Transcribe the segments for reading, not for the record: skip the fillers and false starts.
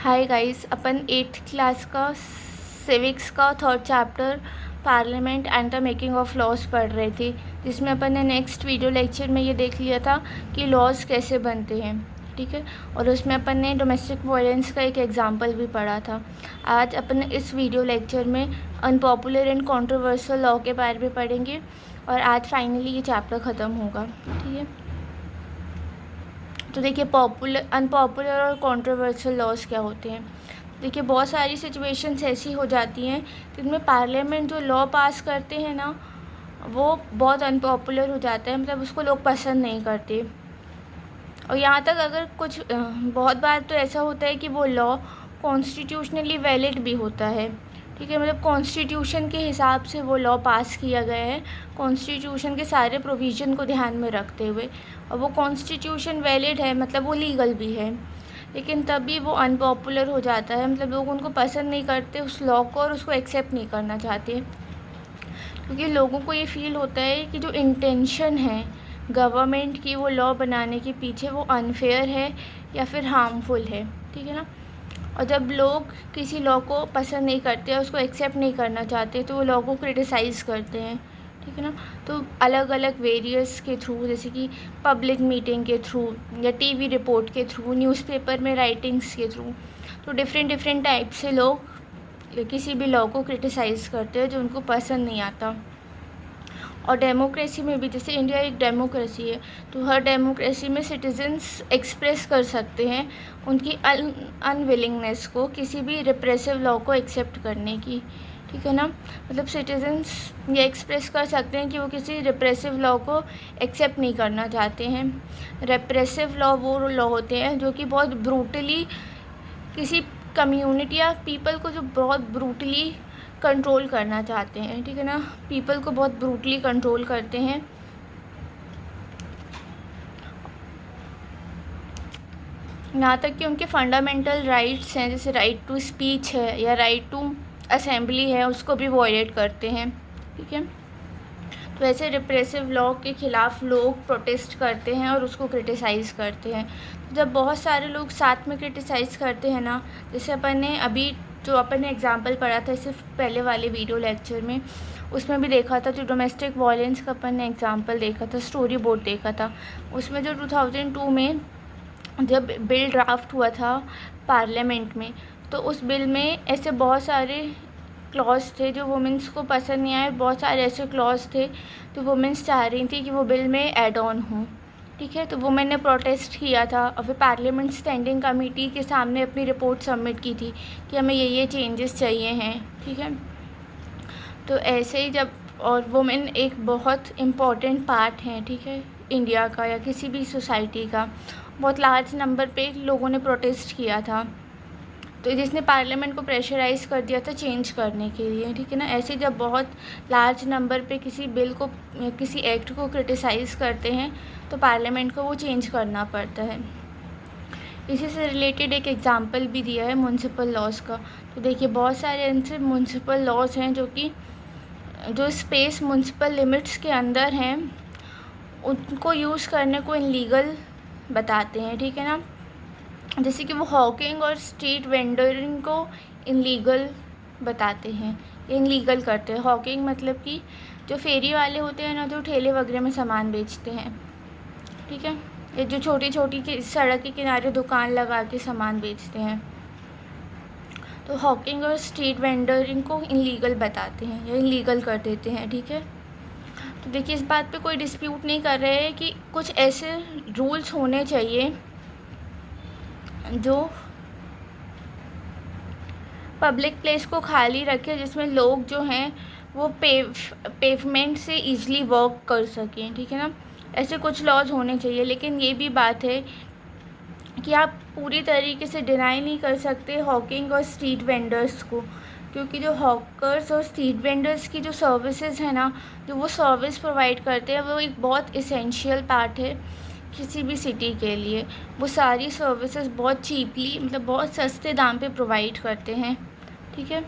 हाय guys, अपन 8th class का civics का third chapter parliament and the making of laws पढ़ रहे थे, जिसमें अपन ने नेक्स्ट वीडियो लेक्चर में ये देख लिया था कि लॉज कैसे बनते हैं। ठीक है, और उसमें अपन ने डोमेस्टिक वायलेंस का एक एग्जांपल भी पढ़ा था। आज अपन इस वीडियो लेक्चर में अनपॉपुलर एंड कंट्रोवर्शियल लॉ के बारे में पढ़ेंगे और आज फाइनली ये चैप्टर ख़त्म होगा। ठीक है, तो देखिए अनपॉपुलर और कंट्रोवर्शियल लॉज क्या होते हैं। देखिए बहुत सारी सिचुएशंस ऐसी हो जाती हैं जिनमें पार्लियामेंट जो लॉ पास करते हैं ना, वो बहुत अनपॉपुलर हो जाता है, मतलब उसको लोग पसंद नहीं करते। और यहाँ तक अगर कुछ बहुत बार तो ऐसा होता है कि वो लॉ कॉन्स्टिट्यूशनली वैलिड भी होता है। ठीक है, मतलब कॉन्स्टिट्यूशन के हिसाब से वो लॉ पास किया गया है, कॉन्स्टिट्यूशन के सारे प्रोविज़न को ध्यान में रखते हुए, और वो कॉन्स्टिट्यूशन वैलिड है, मतलब वो लीगल भी है, लेकिन तब भी वो अनपॉपुलर हो जाता है। मतलब लोग उनको पसंद नहीं करते उस लॉ को और उसको एक्सेप्ट नहीं करना चाहते, क्योंकि लोगों को ये फील होता है कि जो इंटेंशन है गवर्नमेंट की वो लॉ बनाने के पीछे वो अनफेयर है या फिर हार्मफुल है। ठीक है ना, और जब लोग किसी लॉ को पसंद नहीं करते, उसको एक्सेप्ट नहीं करना चाहते, तो वो लॉ को क्रिटिसाइज़ करते हैं। ठीक है ना, तो अलग अलग वेरियस के थ्रू, जैसे कि पब्लिक मीटिंग के थ्रू या टीवी रिपोर्ट के थ्रू, न्यूज़पेपर में राइटिंग्स के थ्रू, तो डिफरेंट टाइप से लोग किसी भी लॉ को क्रिटिसाइज़ करते हैं जो उनको पसंद नहीं आता। और डेमोक्रेसी में भी, जैसे इंडिया एक डेमोक्रेसी है, तो हर डेमोक्रेसी में सिटीजन्स एक्सप्रेस कर सकते हैं उनकी अनविलिंगनेस को किसी भी रिप्रेसिव लॉ को एक्सेप्ट करने की। ठीक है ना, मतलब सिटीजन्स ये एक्सप्रेस कर सकते हैं कि वो किसी रिप्रेसिव लॉ को एक्सेप्ट नहीं करना चाहते हैं। रिप्रेसिव लॉ वो लॉ होते हैं जो कि बहुत ब्रूटली किसी कम्युनिटी या पीपल को जो बहुत ब्रूटली कंट्रोल करना चाहते हैं। ठीक है ना, पीपल को बहुत ब्रूटली कंट्रोल करते हैं। यहाँ तक कि उनके फंडामेंटल राइट्स हैं, जैसे राइट टू स्पीच है या राइट टू असेंबली है, उसको भी वॉयलेट करते हैं। ठीक है, तो ऐसे रिप्रेसिव लॉ के ख़िलाफ़ लोग प्रोटेस्ट करते हैं और उसको क्रिटिसाइज़ करते हैं। जब बहुत सारे लोग साथ में क्रिटिसाइज़ करते हैं ना, जैसे अपन ने अभी जो अपन ने एग्जांपल पढ़ा था सिर्फ पहले वाले वीडियो लेक्चर में, उसमें भी देखा था, जो डोमेस्टिक वायलेंस का अपन ने एग्जांपल देखा था, स्टोरी बोर्ड देखा था, उसमें जो 2002 में जब बिल ड्राफ्ट हुआ था पार्लियामेंट में, तो उस बिल में ऐसे बहुत सारे क्लॉज थे जो वुमेंस को पसंद नहीं आए। बहुत सारे ऐसे क्लॉज थे जो वुमेंस चाह रही थी कि वो बिल में ऐड ऑन हो। ठीक है, तो वुमेन ने प्रोटेस्ट किया था और फिर पार्लियामेंट स्टैंडिंग कमेटी के सामने अपनी रिपोर्ट सबमिट की थी कि हमें ये चेंजेस चाहिए हैं। ठीक है, तो ऐसे ही जब, और वुमेन एक बहुत इम्पॉर्टेंट पार्ट है, ठीक है, इंडिया का या किसी भी सोसाइटी का, बहुत लार्ज नंबर पे लोगों ने प्रोटेस्ट किया था, तो जिसने पार्लियामेंट को प्रेशराइज़ कर दिया था चेंज करने के लिए। ठीक है ना, ऐसे जब बहुत लार्ज नंबर पे किसी बिल को, किसी एक्ट को क्रिटिसाइज़ करते हैं, तो पार्लियामेंट को वो चेंज करना पड़ता है। इसी से रिलेटेड एक एग्जांपल भी दिया है म्युनिसिपल लॉज का। तो देखिए बहुत सारे ऐसे म्युनिसिपल लॉज हैं जो स्पेस म्युनिसिपल लिमिट्स के अंदर हैं, उनको यूज़ करने को इनलीगल बताते हैं। ठीक है ना, जैसे कि वो हॉकिंग और स्ट्रीट वेंडरिंग को इनलीगल बताते हैं, इनलीगल करते हैं। हॉकिंग मतलब कि जो फेरी वाले होते हैं ना, जो ठेले वगैरह में सामान बेचते हैं। ठीक है, ये जो छोटी छोटी सड़क के किनारे दुकान लगा के सामान बेचते हैं, तो हॉकिंग और स्ट्रीट वेंडरिंग को इनलीगल बताते हैं या इनलीगल कर देते हैं। ठीक है, तो देखिए इस बात पे कोई डिस्प्यूट नहीं कर रहे हैं कि कुछ ऐसे रूल्स होने चाहिए जो पब्लिक प्लेस को खाली रखे, जिसमें लोग जो हैं वो पेवमेंट से ईज़िली वॉक कर सकें। ठीक है ना, ऐसे कुछ लॉज होने चाहिए, लेकिन ये भी बात है कि आप पूरी तरीके से डिनाई नहीं कर सकते हॉकिंग और स्ट्रीट वेंडर्स को, क्योंकि जो हॉकर्स और स्ट्रीट वेंडर्स की जो सर्विसेज है ना, जो वो सर्विस प्रोवाइड करते हैं, वो एक बहुत इसेंशियल पार्ट है किसी भी सिटी के लिए। वो सारी सर्विसेज बहुत चीपली, मतलब बहुत सस्ते दाम पे प्रोवाइड करते हैं। ठीक है,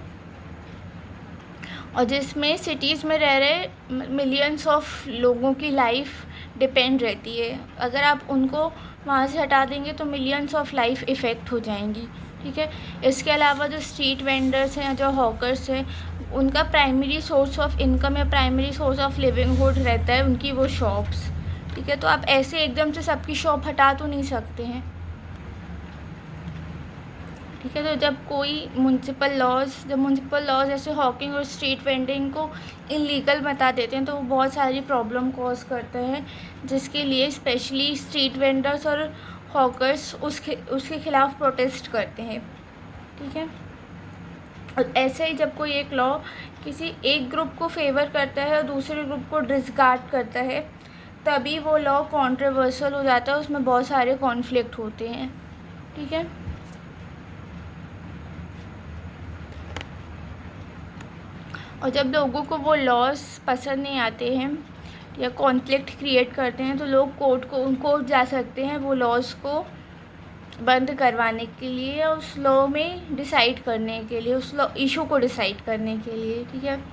और जिसमें सिटीज़ में रह रहे मिलियंस ऑफ लोगों की लाइफ डिपेंड रहती है। अगर आप उनको वहाँ से हटा देंगे तो मिलियंस ऑफ लाइफ इफ़ेक्ट हो जाएंगी। ठीक है। इसके अलावा जो स्ट्रीट वेंडर्स हैं, जो हॉकर्स हैं, उनका प्राइमरी सोर्स ऑफ इनकम या प्राइमरी सोर्स ऑफ लिविंगहुड रहता है उनकी वो शॉप्स, ठीक है। तो आप ऐसे एकदम से सबकी शॉप हटा तो नहीं सकते हैं, ठीक है। तो जब म्यूनसिपल लॉज ऐसे हॉकिंग और स्ट्रीट वेंडिंग को इलीगल बता देते हैं तो वो बहुत सारी प्रॉब्लम कॉज करते हैं, जिसके लिए स्पेशली स्ट्रीट वेंडर्स और हॉकर्स उसके खिलाफ प्रोटेस्ट करते हैं, ठीक है। और ऐसे ही जब कोई एक लॉ किसी एक ग्रुप को फेवर करता है और दूसरे ग्रुप को डिसगार्ड करता है, तभी वो लॉ कॉन्ट्रोवर्शियल हो जाता है, उसमें बहुत सारे कॉन्फ्लिक्ट होते हैं, ठीक है। और जब लोगों को वो लॉज पसंद नहीं आते हैं या कॉन्फ्लिक्ट क्रिएट करते हैं तो लोग कोर्ट जा सकते हैं वो लॉज को बंद करवाने के लिए या उस लॉ में डिसाइड करने के लिए, उस लॉ इशू को डिसाइड करने के लिए, ठीक है।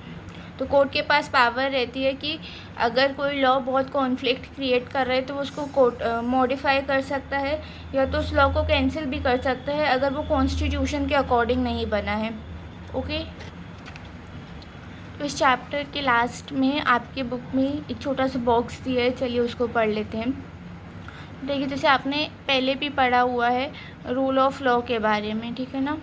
तो कोर्ट के पास पावर रहती है कि अगर कोई लॉ बहुत कॉन्फ्लिक्ट क्रिएट कर रहा है तो उसको कोर्ट मॉडिफाई कर सकता है या तो उस लॉ को कैंसिल भी कर सकता है अगर वो कॉन्स्टिट्यूशन के अकॉर्डिंग नहीं बना है, ओके। तो इस चैप्टर के लास्ट में आपके बुक में एक छोटा सा बॉक्स दिया है, चलिए उसको पढ़ लेते हैं। देखिए, जैसे आपने पहले भी पढ़ा हुआ है रूल ऑफ लॉ के बारे में, ठीक है ना।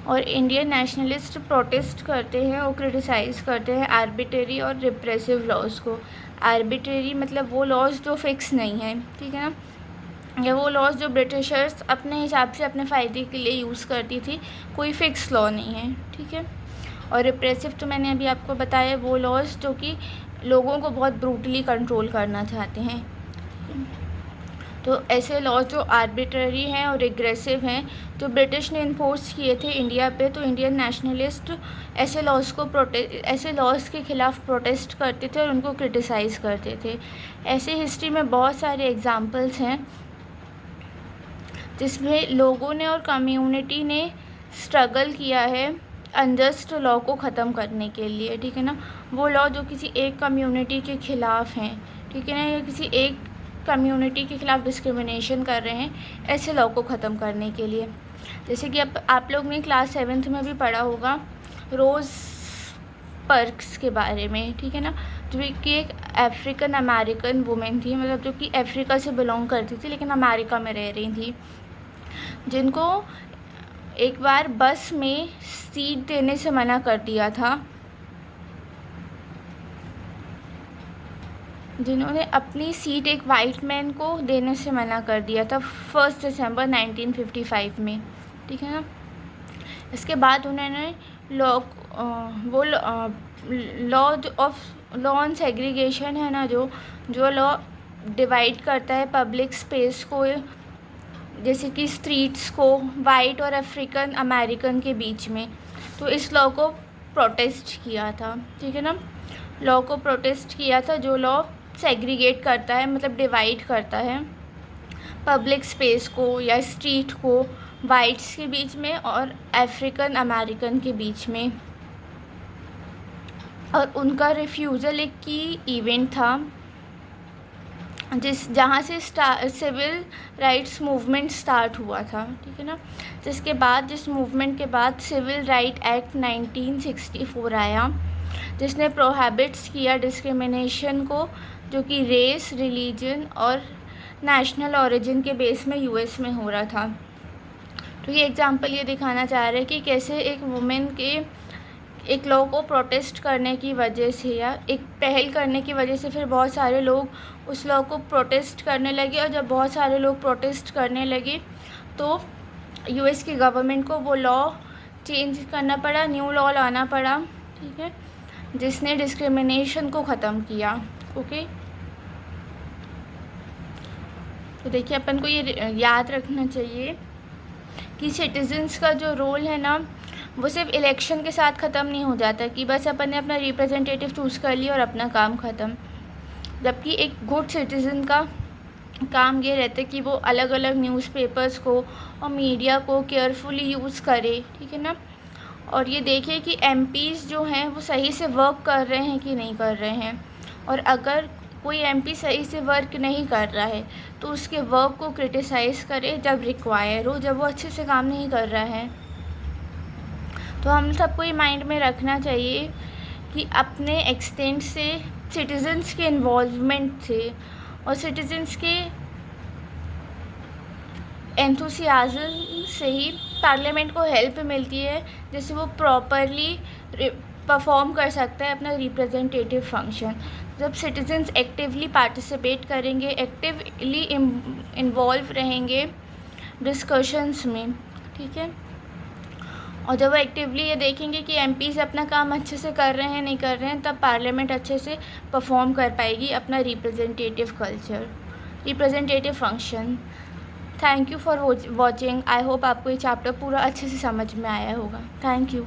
और इंडियन नेशनलिस्ट प्रोटेस्ट करते हैं और क्रिटिसाइज़ करते हैं आर्बिट्रेरी और रिप्रेसिव लॉज को। आर्बिट्रेरी मतलब वो लॉज जो फिक्स नहीं है, ठीक है ना, या वो लॉज जो ब्रिटिशर्स अपने हिसाब से अपने फ़ायदे के लिए यूज़ करती थी, कोई फ़िक्स लॉ नहीं है, ठीक है। और रिप्रेसिव तो मैंने अभी आपको बताया वो लॉज जो कि लोगों को बहुत ब्रूटली कंट्रोल करना चाहते हैं। तो ऐसे लॉज जो आर्बिट्ररी हैं और एग्रेसिव हैं जो ब्रिटिश ने इन्फोर्स किए थे इंडिया पे, तो इंडियन नेशनलिस्ट ऐसे लॉज के ख़िलाफ़ प्रोटेस्ट करते थे और उनको क्रिटिसाइज़ करते थे। ऐसे हिस्ट्री में बहुत सारे एग्जांपल्स हैं जिसमें लोगों ने और कम्युनिटी ने स्ट्रगल किया है अनजस्ट लॉ को ख़त्म करने के लिए, ठीक है ना। वो लॉ जो किसी एक कम्युनिटी के ख़िलाफ़ हैं, ठीक है ना, या किसी एक कम्युनिटी के ख़िलाफ़ डिस्क्रिमिनेशन कर रहे हैं, ऐसे लॉ को ख़त्म करने के लिए। जैसे कि आप लोग ने क्लास 7th में भी पढ़ा होगा रोज़ पर्क्स के बारे में, ठीक है ना, जो कि एक अफ्रीकन अमेरिकन वुमेन थी, मतलब जो कि अफ्रीका से बिलोंग करती थी लेकिन अमेरिका में रह रही थी, जिनको एक बार बस में सीट देने से मना कर दिया था, जिन्होंने अपनी सीट एक वाइट मैन को देने से मना कर दिया था 1 दिसंबर 1955 में, ठीक है ना। इसके बाद उन्होंने लॉ ऑन सेग्रीगेशन है ना, जो लॉ डिवाइड करता है पब्लिक स्पेस को, जैसे कि स्ट्रीट्स को वाइट और अफ्रीकन अमेरिकन के बीच में, तो इस लॉ को प्रोटेस्ट किया था, ठीक है ना। लॉ को प्रोटेस्ट किया था जो लॉ सेग्रीगेट करता है, मतलब डिवाइड करता है पब्लिक स्पेस को या स्ट्रीट को वाइट्स के बीच में और अफ्रीकन अमेरिकन के बीच में। और उनका रिफ्यूज़ल एक की इवेंट था जहाँ से सिविल राइट्स मूवमेंट स्टार्ट हुआ था, ठीक है ना। जिस मूवमेंट के बाद सिविल राइट एक्ट 1964 आया, जिसने प्रोहिबिट्स किया डिस्क्रिमिनेशन को, जो कि रेस, रिलीजन और नेशनल ओरिजिन के बेस में यूएस में हो रहा था। तो ये एग्जांपल ये दिखाना चाह रहे हैं कि कैसे एक वुमेन के एक लॉ को प्रोटेस्ट करने की वजह से या एक पहल करने की वजह से फिर बहुत सारे लोग उस लॉ को प्रोटेस्ट करने लगे, और जब बहुत सारे लोग प्रोटेस्ट करने लगे तो यूएस की गवर्नमेंट को वो लॉ चेंज करना पड़ा, न्यू लॉ लाना पड़ा, ठीक है, जिसने डिस्क्रिमिनेशन को ख़त्म किया, ओके। तो देखिए, अपन को ये याद रखना चाहिए कि सिटीजन्स का जो रोल है ना, वो सिर्फ इलेक्शन के साथ ख़त्म नहीं हो जाता कि बस अपन ने अपना रिप्रेजेंटेटिव चूज़ कर लिया और अपना काम ख़त्म। जबकि एक गुड सिटीज़न का काम ये रहता है कि वो अलग अलग न्यूज़पेपर्स को और मीडिया को केयरफुली यूज़ करे, ठीक है ना, और ये देखे कि एमपीज़ जो हैं वो सही से वर्क कर रहे हैं कि नहीं कर रहे हैं। और अगर कोई एमपी सही से वर्क नहीं कर रहा है तो उसके वर्क को क्रिटिसाइज़ करें जब रिक्वायर हो, जब वो अच्छे से काम नहीं कर रहा है। तो हम सबको ये माइंड में रखना चाहिए कि अपने एक्सटेंट से सिटीजन्स के इन्वॉल्वमेंट से और सिटीजन्स के एंथुसियाज्म से ही पार्लियामेंट को हेल्प मिलती है, जिससे वो प्रॉपरली परफॉर्म कर सकता है अपना रिप्रेजेंटेटिव फंक्शन। जब सिटीजन्स एक्टिवली पार्टिसिपेट करेंगे, एक्टिवली इन्वॉल्व रहेंगे डिस्कशंस में, ठीक है, और जब वो एक्टिवली ये देखेंगे कि एमपीज़ अपना काम अच्छे से कर रहे हैं नहीं कर रहे हैं, तब पार्लियामेंट अच्छे से परफॉर्म कर पाएगी अपना representative function. Thank you for watching. I hope आपको ये चैप्टर पूरा अच्छे से समझ में आया होगा। Thank you.